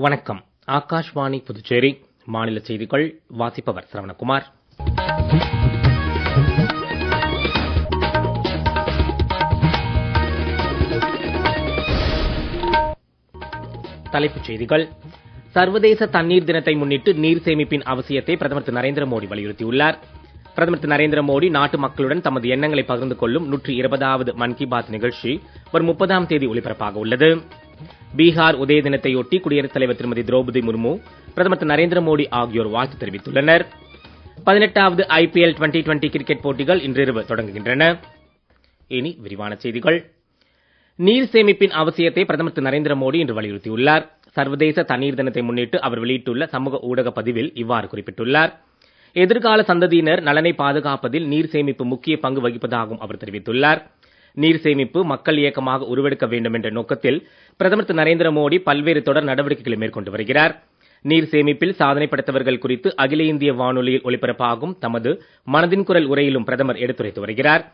வணக்கம். ஆகாஷ்வாணி புதுச்சேரி மாநில செய்திகள் வாசிப்பவர் சரவணகுமார். தலைப்புச் செய்திகள். சர்வதேச தண்ணீர் தினத்தை முன்னிட்டு நீர் சேமிப்பின் அவசியத்தை பிரதமர் திரு நரேந்திர மோடி வலியுறுத்தியுள்ளார். பிரதமர் திரு நரேந்திர மோடி நாட்டு மக்களுடன் தமது எண்ணங்களை பகிர்ந்து கொள்ளும் 120வது மன் கி பாத் நிகழ்ச்சி வரும் 30ஆம் தேதி ஒலிபரப்பாக உள்ளது. பீகார் உதய தினத்தையொட்டி குடியரசுத் தலைவர் திருமதி திரௌபதி முர்மு, பிரதமர் திரு நரேந்திர மோடி ஆகியோர் வாழ்த்து தெரிவித்துள்ளனர். 18வது IPL 2020 கிரிக்கெட் போட்டிகள் இன்றிரவு தொடங்குகின்றன. இனி விரிவான செய்திகள். நீர் சேமிப்பின் அவசியத்தை பிரதமர் திரு நரேந்திர மோடி இன்று வலியுறுத்தியுள்ளார். சர்வதேச தண்ணீர் தினத்தை முன்னிட்டு அவர் வெளியிட்டுள்ள சமூக ஊடக பதிவில் இவ்வாறு குறிப்பிட்டுள்ளார். எதிர்கால சந்ததியினர் நலனை பாதுகாப்பதில் நீர் சேமிப்பு முக்கிய பங்கு வகிப்பதாகவும் அவர் தெரிவித்துள்ளார். நீர் சேமிப்பு மக்கள் இயக்கமாக உருவெடுக்க வேண்டும் என்ற நோக்கத்தில் பிரதமர் திரு நரேந்திர மோடி பல்வேறு தொடர் நடவடிக்கைகளை மேற்கொண்டு வருகிறார். நீர் சேமிப்பில் சாதனை படைத்தவர்கள் குறித்து அகில இந்திய வானொலியில் ஒலிபரப்பாகும் தமது மனதின் குரல் உரையிலும் பிரதமர் எடுத்துரைத்து வருகிறார்.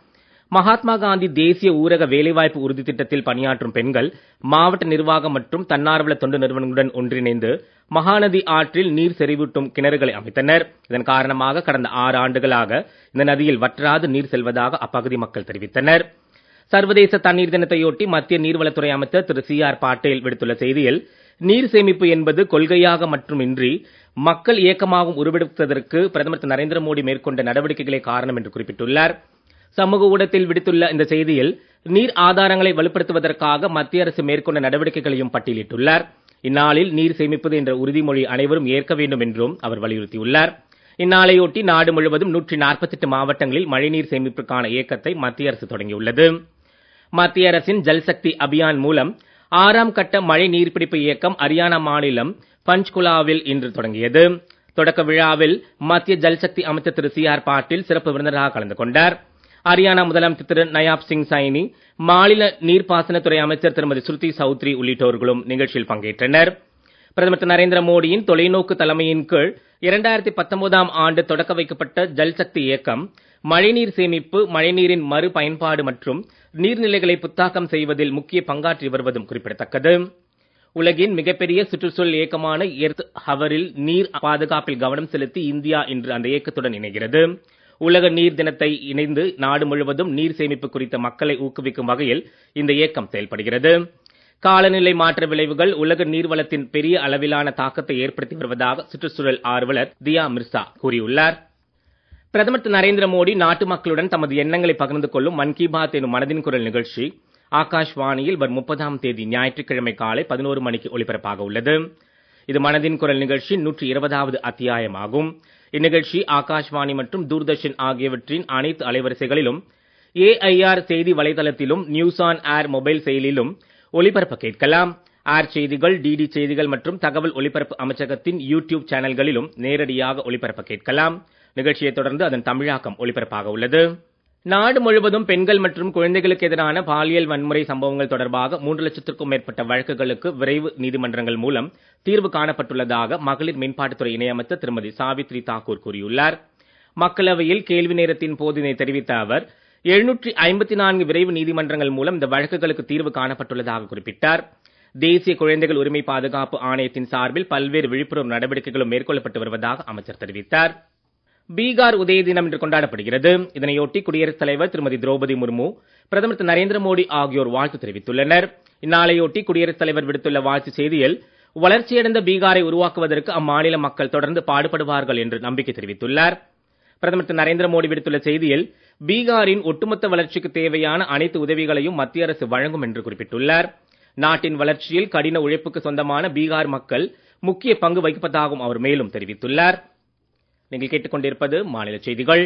மகாத்மா காந்தி தேசிய ஊரக வேலைவாய்ப்பு உறுதி திட்டத்தில் பணியாற்றும் பெண்கள் மாவட்ட நிர்வாகம் மற்றும் தன்னார்வல தொண்டு நிறுவனங்களுடன் ஒன்றிணைந்து மகாநதி ஆற்றில் நீர் செறிவூட்டும் கிணறுகளை அமைத்தனர். இதன் காரணமாக கடந்த 6 ஆண்டுகளாக இந்த நதியில் வற்றாது நீர் செல்வதாக அப்பகுதி மக்கள் தெரிவித்தனர். சர்வதேச தண்ணீர் தினத்தையொட்டி மத்திய நீர்வளத்துறை அமைச்சர் திரு CR பாட்டீல் விடுத்துள்ள செய்தியில், நீர் சேமிப்பு என்பது கொள்கையாக மட்டுமின்றி மக்கள் இயக்கமாகவும் உருவெடுத்ததற்கு பிரதமர் திரு நரேந்திர மோடி மேற்கொண்ட நடவடிக்கைகளே காரணம் என்று குறிப்பிட்டுள்ளார். சமூக ஊடகத்தில் விடுத்துள்ள இந்த செய்தியில் நீர் ஆதாரங்களை வலுப்படுத்துவதற்காக மத்திய அரசு மேற்கொண்ட நடவடிக்கைகளையும் பட்டியலிட்டுள்ளார். இந்நாளில் நீர் சேமிப்பது என்ற உறுதிமொழி அனைவரும் ஏற்க வேண்டும் என்றும் அவர் வலியுறுத்தியுள்ளார். இந்நாளையொட்டி நாடு முழுவதும் 148 மாவட்டங்களில் மழைநீர் சேமிப்புக்கான இயக்கத்தை மத்திய அரசு தொடங்கியுள்ளது. மத்திய அரசின் ஜல்சக்தி அபியான் மூலம் 6ஆம் கட்ட மழை நீர்பிடிப்பு இயக்கம் ஹரியானா மாநிலம் பஞ்ச்குலாவில் இன்று தொடங்கியது. தொடக்க விழாவில் மத்திய ஜல்சக்தி அமைச்சர் திரு CR பாட்டீல் சிறப்பு விருந்தினராக கலந்து கொண்டார். ஹரியானா முதலமைச்சர் திரு நயாப் சிங் சைனி, மாநில நீர்ப்பாசனத்துறை அமைச்சர் திருமதி ஸ்ருதி சௌத்ரி உள்ளிட்டோர்களும் நிகழ்ச்சியில் பங்கேற்றனர். பிரதமர் திரு நரேந்திர மோடியின் தொலைநோக்கு தலைமையின் கீழ் 2019ஆம் ஆண்டு தொடக்க வைக்கப்பட்ட ஜல்சக்தி இயக்கம் மழைநீர் சேமிப்பு, மழைநீரின் மறு பயன்பாடு மற்றும் நீர்நிலைகளை புத்தாக்கம் செய்வதில் முக்கிய பங்காற்றி வருவதும் குறிப்பிடத்தக்கது. உலகின் மிகப்பெரிய சுற்றுச்சூழல் இயக்கமான எர்த் ஹவரில் நீர் பாதுகாப்பில் கவனம் செலுத்தி இந்தியா இன்று அந்த இயக்கத்துடன் இணைகிறது. உலக நீர் தினத்தை இணைந்து நாடு முழுவதும் நீர் சேமிப்பு குறித்த மக்களை ஊக்குவிக்கும் வகையில் இந்த இயக்கம் செயல்படுகிறது. காலநிலை மாற்ற விளைவுகள் உலக நீர்வளத்தின் பெரிய அளவிலான தாக்கத்தை ஏற்படுத்தி வருவதாக சுற்றுச்சூழல் ஆர்வலர் தியா மிர்சா கூறியுள்ளார். பிரதமர் திரு நரேந்திர மோடி நாட்டு மக்களுடன் தமது எண்ணங்களை பகிர்ந்து கொள்ளும் மன் கி பாத் எனும் மனதின் குரல் நிகழ்ச்சி ஆகாஷ்வாணியில் வரும் 30ஆம் தேதி ஞாயிற்றுக்கிழமை காலை 11 மணிக்கு ஒலிபரப்பாக உள்ளது. இது மனதின் குரல் நிகழ்ச்சி 120வது அத்தியாயமாகும். இந்நிகழ்ச்சி ஆகாஷ்வாணி மற்றும் தூர்தர்ஷன் ஆகியவற்றின் அனைத்து அலைவரிசைகளிலும், AIR செய்தி வலைதளத்திலும், நியூஸ் ஆன் ஏர் மொபைல் செயலிலும் ஒலிபரப்ப கேட்கலாம். ஏர் செய்திகள், DD செய்திகள் மற்றும் தகவல் ஒலிபரப்பு அமைச்சகத்தின் YouTube சேனல்களிலும் நேரடியாக ஒலிபரப்ப கேட்கலாம். நிகழ்ச்சியைத் தொடர்ந்து அதன் தமிழாக்கம் ஒலிபரப்பாக உள்ளது. நாடு முழுவதும் பெண்கள் மற்றும் குழந்தைகளுக்கு எதிரான பாலியல் வன்முறை சம்பவங்கள் தொடர்பாக 3 லட்சத்திற்கும் மேற்பட்ட வழக்குகளுக்கு விரைவு நீதிமன்றங்கள் மூலம் தீர்வு காணப்பட்டுள்ளதாக மகளிர் மேம்பாட்டுத்துறை இணையமைச்சர் திருமதி சாவித்ரி தாக்கூர் கூறியுள்ளார். மக்களவையில் கேள்வி நேரத்தின் போது இதனை தெரிவித்த அவர், 754 விரைவு நீதிமன்றங்கள் மூலம் இந்த வழக்குகளுக்கு தீர்வு காணப்பட்டுள்ளதாக குறிப்பிட்டார். தேசிய குழந்தைகள் உரிமை பாதுகாப்பு ஆணையத்தின் சார்பில் பல்வேறு விழிப்புணர்வு நடவடிக்கைகளும் மேற்கொள்ளப்பட்டு வருவதாக அமைச்சர் தெரிவித்தார். பீகார் உதய தினம் இன்று கொண்டாடப்படுகிறது. இதனையொட்டி குடியரசுத் தலைவர் திருமதி திரௌபதி முர்மு, பிரதமர் திரு நரேந்திர மோடி ஆகியோர் வாழ்த்து தெரிவித்துள்ளனர். இந்நாளையொட்டி குடியரசுத் தலைவர் விடுத்துள்ள வாழ்த்து செய்தியில், வளர்ச்சியடைந்த பீகாரை உருவாக்குவதற்கு அம்மாநில மக்கள் தொடர்ந்து பாடுபடுவார்கள் என்று நம்பிக்கை தெரிவித்துள்ளார். பிரதமர் திரு நரேந்திர மோடி விடுத்துள்ள செய்தியில், பீகாரின் ஒட்டுமொத்த வளர்ச்சிக்கு தேவையான அனைத்து உதவிகளையும் மத்திய அரசு வழங்கும் என்று குறிப்பிட்டுள்ளார். நாட்டின் வளர்ச்சியில் கடின உழைப்புக்கு சொந்தமான பீகார் மக்கள் முக்கிய பங்கு வகிப்பதாகவும் அவர் மேலும் தெரிவித்துள்ளார். நீங்கள் கேட்டுக்கொண்டிருப்பது மாநில செய்திகள்.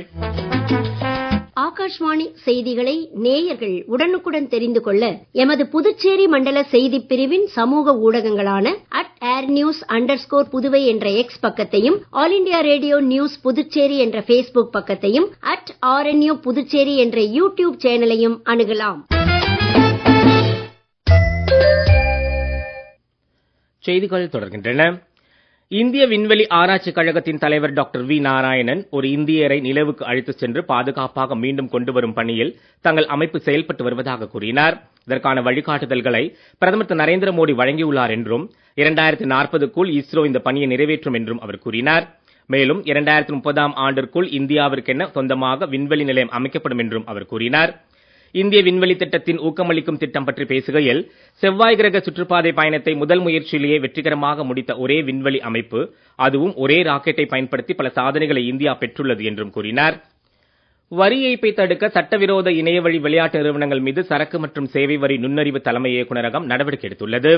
ஆகாஷ்வாணி செய்திகளை நேயர்கள் உடனுக்குடன் தெரிந்து கொள்ள எமது புதுச்சேரி மண்டல செய்திப் பிரிவின் சமூக ஊடகங்களான @airnews_புதுவை என்ற X பக்கத்தையும், all India radio news Puducherry என்ற Facebook பக்கத்தையும், @RNU புதுச்சேரி என்ற YouTube சேனலையும் அணுகலாம். செய்திகள் தொடர்கின்றன. இந்திய விண்வெளி ஆராய்ச்சி கழகத்தின் தலைவர் டாக்டர் வி நாராயணன் ஒரு இந்தியரை நிலவுக்கு அழைத்துச் சென்று பாதுகாப்பாக மீண்டும் கொண்டு வரும் பணியில் தங்கள் அமைப்பு செயல்பட்டு வருவதாக கூறினார். இதற்கான வழிகாட்டுதல்களை பிரதமர் திரு நரேந்திர மோடி வழங்கியுள்ளார் என்றும், 2040க்குள் இஸ்ரோ இந்த பணியை நிறைவேற்றும் என்றும் அவர் கூறினார். மேலும் 2030ஆம் ஆண்டிற்குள் இந்தியாவிற்கென சொந்தமாக விண்வெளி நிலையம் அமைக்கப்படும் என்றும் அவர் கூறினார். இந்திய விண்வெளி திட்டத்தின் ஊக்கமளிக்கும் திட்டம் பற்றி பேசுகையில், செவ்வாய் கிரக சுற்றுப்பாதை பயணத்தை முதல் முயற்சியிலேயே வெற்றிகரமாக முடித்த ஒரே விண்வெளி அமைப்பு, அதுவும் ஒரே ராக்கெட்டை பயன்படுத்தி பல சாதனைகளை இந்தியா பெற்றுள்ளது என்றும் கூறினார். வரி ஏய்ப்பை தடுக்க சட்டவிரோத இணையவழி விளையாட்டு நிறுவனங்கள் மீது சரக்கு மற்றும் சேவை வரி நுண்ணறிவு தலைமை இயக்குநரகம் நடவடிக்கை எடுத்துள்ளது.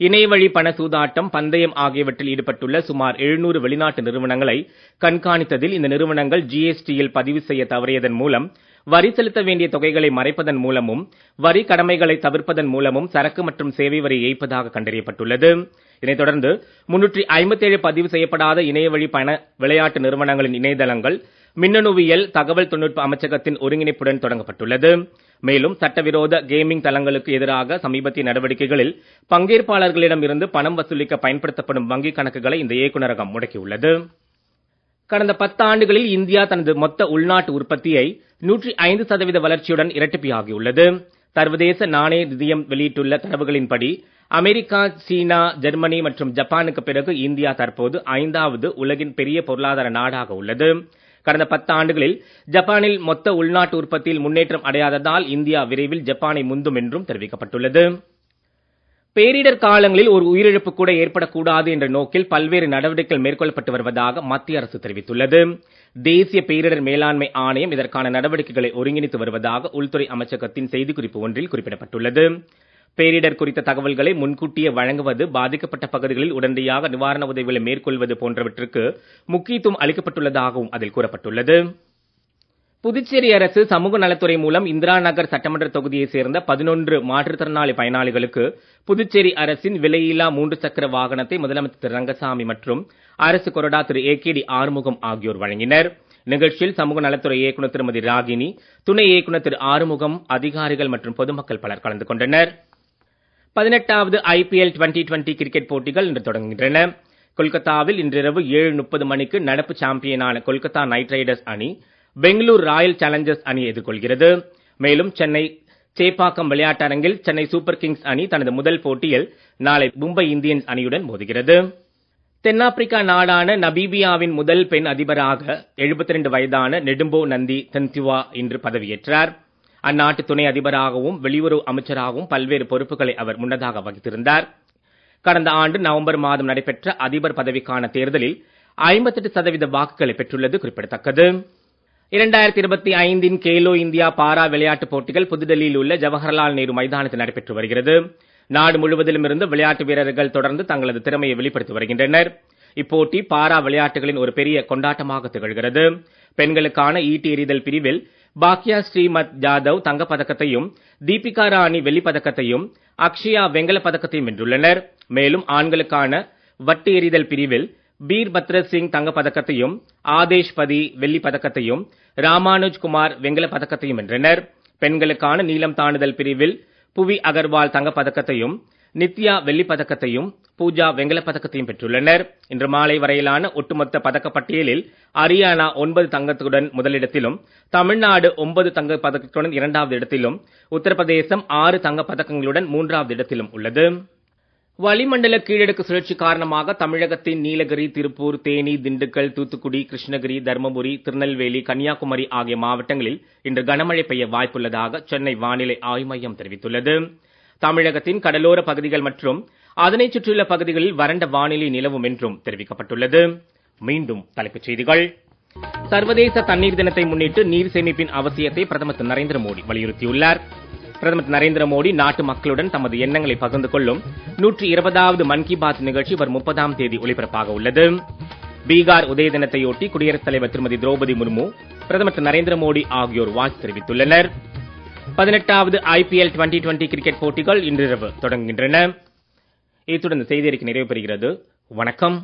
இணையவழி பண சூதாட்டம், பந்தயம் ஆகியவற்றில் ஈடுபட்டுள்ள சுமார் 700 வெளிநாட்டு நிறுவனங்களை கண்காணித்ததில் இந்த நிறுவனங்கள் GSTயில் பதிவு செய்ய தவறியதன் மூலம், வரி செலுத்த வேண்டிய தொகைகளை மறைப்பதன் மூலமும், வரி கடமைகளை தவிர்ப்பதன் மூலமும் சரக்கு மற்றும் சேவை வரி ஏய்ப்பதாக கண்டறியப்பட்டுள்ளது. இதனைத் தொடர்ந்து 357 பதிவு செய்யப்படாத இணையவழி பண விளையாட்டு நிறுவனங்களின் இணையதளங்கள் மின்னணுவியல் தகவல் தொழில்நுட்ப அமைச்சகத்தின் ஒருங்கிணைப்புடன் தொடங்கப்பட்டுள்ளது. மேலும் சட்டவிரோத கேமிங் தளங்களுக்கு எதிராக சமீபத்திய நடவடிக்கைகளில் பங்கேற்பாளர்களிடம் இருந்து பணம் வசூலிக்க பயன்படுத்தப்படும் வங்கிக் கணக்குகளை இந்த இயக்குநரகம் முடக்கியுள்ளது. கடந்த 10 ஆண்டுகளில் இந்தியா தனது மொத்த உள்நாட்டு உற்பத்தியை 105% வளர்ச்சியுடன் இரட்டிப்பாகியுள்ளது. சர்வதேச நாணய நிதியம் வெளியிட்டுள்ள தரவுகளின்படி அமெரிக்கா, சீனா, ஜெர்மனி மற்றும் ஜப்பானுக்கு பிறகு இந்தியா தற்போது 5வது உலகின் பெரிய பொருளாதார நாடாக உள்ளது. கடந்த 10 ஆண்டுகளில் ஜப்பானில் மொத்த உள்நாட்டு உற்பத்தியில் முன்னேற்றம் அடையாததால் இந்தியா விரைவில் ஜப்பானை முந்தும் என்றும் தெரிவிக்கப்பட்டுள்ளது. பேரிடர் காலங்களில் ஒரு உயிரிழப்பு கூட ஏற்படக்கூடாது என்ற நோக்கில் பல்வேறு நடவடிக்கைகள் மேற்கொள்ளப்பட்டு வருவதாக மத்திய அரசு தெரிவித்துள்ளது. தேசிய பேரிடர் மேலாண்மை ஆணையம் இதற்கான நடவடிக்கைகளை ஒருங்கிணைத்து வருவதாக உள்துறை அமைச்சகத்தின் செய்திக்குறிப்பு ஒன்றில் குறிப்பிடப்பட்டுள்ளது. பேரிடர் குறித்த தகவல்களை முன்கூட்டியே வழங்குவது, பாதிக்கப்பட்ட பகுதிகளில் உடனடியாக நிவாரண உதவிகளை மேற்கொள்வது போன்றவற்றுக்கு முக்கியத்துவம் அளிக்கப்பட்டுள்ளதாகவும் அதில் கூறப்பட்டுள்ளது. புதுச்சேரி அரசு சமூக நலத்துறை மூலம் இந்திரா நகர் சட்டமன்ற தொகுதியைச் சேர்ந்த 11 மாற்றுத்திறனாளி பயனாளிகளுக்கு புதுச்சேரி அரசின் விலையில்லா 3 சக்கர வாகனத்தை முதலமைச்சர் திரு ரங்கசாமி மற்றும் அரசு கொறடா திரு AKD ஆறுமுகம் ஆகியோர் வழங்கினர். நிகழ்ச்சியில் சமூக நலத்துறை இயக்குநர் திருமதி ராகினி, துணை இயக்குநர் திரு ஆறுமுகம், அதிகாரிகள் மற்றும் பொதுமக்கள் பலர் கலந்து கொண்டனர். 18வது IPL 2020 கிரிக்கெட் போட்டிகள் இன்று தொடங்குகின்றன. கொல்கத்தாவில் இன்றிரவு 7:30 மணிக்கு நடப்பு சாம்பியனான கொல்கத்தா நைட் ரைடர்ஸ் அணி பெங்களூர் ராயல் சேலஞ்சர்ஸ் அணியை எதிர்கொள்கிறது. மேலும் சென்னை சேப்பாக்கம் விளையாட்டரங்கில் சென்னை சூப்பர் கிங்ஸ் அணி தனது முதல் போட்டியில் நாளை மும்பை இந்தியன்ஸ் அணியுடன் மோதுகிறது. தென்னாப்பிரிக்கா நாடான நமீபியாவின் முதல் பெண் அதிபராக 72 வயதான நெடும்போ நந்தி தென்திவா இன்று பதவியேற்றார். அந்நாட்டு துணை அதிபராகவும் வெளியுறவு அமைச்சராகவும் பல்வேறு பொறுப்புகளை அவர் முன்னதாக வகித்திருந்தார். கடந்த ஆண்டு நவம்பர் மாதம் நடைபெற்ற அதிபர் பதவிக்கான தேர்தலில் 58% வாக்குகளை பெற்றுள்ளது குறிப்பிடத்தக்கது. 2025 கேலோ இந்தியா பாரா விளையாட்டுப் போட்டிகள் புதுடெல்லியில் உள்ள ஜவஹர்லால் நேரு மைதானத்தில் நடைபெற்று வருகிறது. நாடு முழுவதிலும் இருந்து விளையாட்டு வீரர்கள் தொடர்ந்து தங்களது திறமையை வெளிப்படுத்தி வருகின்றனர். இப்போட்டி பாரா விளையாட்டுகளின் ஒரு பெரிய கொண்டாட்டமாக திகழ்கிறது. பெண்களுக்கான ஈட்டி எறிதல் பிரிவில் பாக்கியா ஸ்ரீமத் ஜாதவ் தங்கப்பதக்கத்தையும், தீபிகா ராணி வெள்ளிப்பதக்கத்தையும், அக்ஷயா வெங்கலப் பதக்கத்தையும் வென்றுள்ளனர். மேலும் ஆண்களுக்கான வட்டு எறிதல் பிரிவில் பீர் பத்ரத் சிங் தங்கப்பதக்கத்தையும், ஆதேஷ் பதி வெள்ளிப் பதக்கத்தையும், ராமானுஜ் குமார் வெங்கலப் பதக்கத்தையும் வென்றனர். பெண்களுக்கான நீளம் தாண்டுதல் பிரிவில் புவி அகர்வால் தங்கப்பதக்கத்தையும், நித்யா வெள்ளிப் பதக்கத்தையும், பூஜா வெங்கலப் பதக்கத்தையும் பெற்றுள்ளனர். இன்று மாலை வரையிலான ஒட்டுமொத்த பதக்க பட்டியலில் ஹரியானா 9 தங்கத்துடன் முதலிடத்திலும், தமிழ்நாடு 9 தங்கப் பதக்கத்துடன் 2வது இடத்திலும், உத்தரப்பிரதேசம் 6 தங்கப் பதக்கங்களுடன் 3வது இடத்திலும் உள்ளது. வளிமண்டல கீழடுக்கு சுழற்சி காரணமாக தமிழகத்தின் நீலகிரி, திருப்பூர், தேனி, திண்டுக்கல், தூத்துக்குடி, கிருஷ்ணகிரி, தர்மபுரி, திருநெல்வேலி, கன்னியாகுமரி ஆகிய மாவட்டங்களில் இன்று கனமழை பெய்ய வாய்ப்புள்ளதாக சென்னை வானிலை ஆய்வு மையம் தெரிவித்துள்ளது. தமிழகத்தின் கடலோர பகுதிகள் மற்றும் அதனைச் சுற்றியுள்ள பகுதிகளில் வறண்ட வானிலை நிலவும் என்றும் தெரிவிக்கப்பட்டுள்ளது. மீண்டும் தலைப்புச் செய்திகள். சர்வதேச தண்ணீர் தினத்தை முன்னிட்டு நீர் சேமிப்பின் அவசியத்தை பிரதமர் திரு நரேந்திர மோடி வலியுறுத்தியுள்ளார். பிரதமர் திரு நரேந்திர மோடி நாட்டு மக்களுடன் தமது எண்ணங்களை பகிர்ந்து கொள்ளும் 120வது மன் கி பாத் நிகழ்ச்சி வரும் 30ஆம் தேதி ஒலிபரப்பாக உள்ளது. பீகார் உதய தினத்தையொட்டி குடியரசுத் தலைவர் திருமதி திரௌபதி முர்மு, பிரதமர் திரு நரேந்திர மோடி ஆகியோர் வாழ்த்து தெரிவித்துள்ளனர். 18வது IPL 2020 கிரிக்கெட் போட்டிகள் இன்றிரவு தொடங்குகின்றன. இத்துடன் செய்தி அறிக்கை நிறைவு பெறுகிறது. வணக்கம்.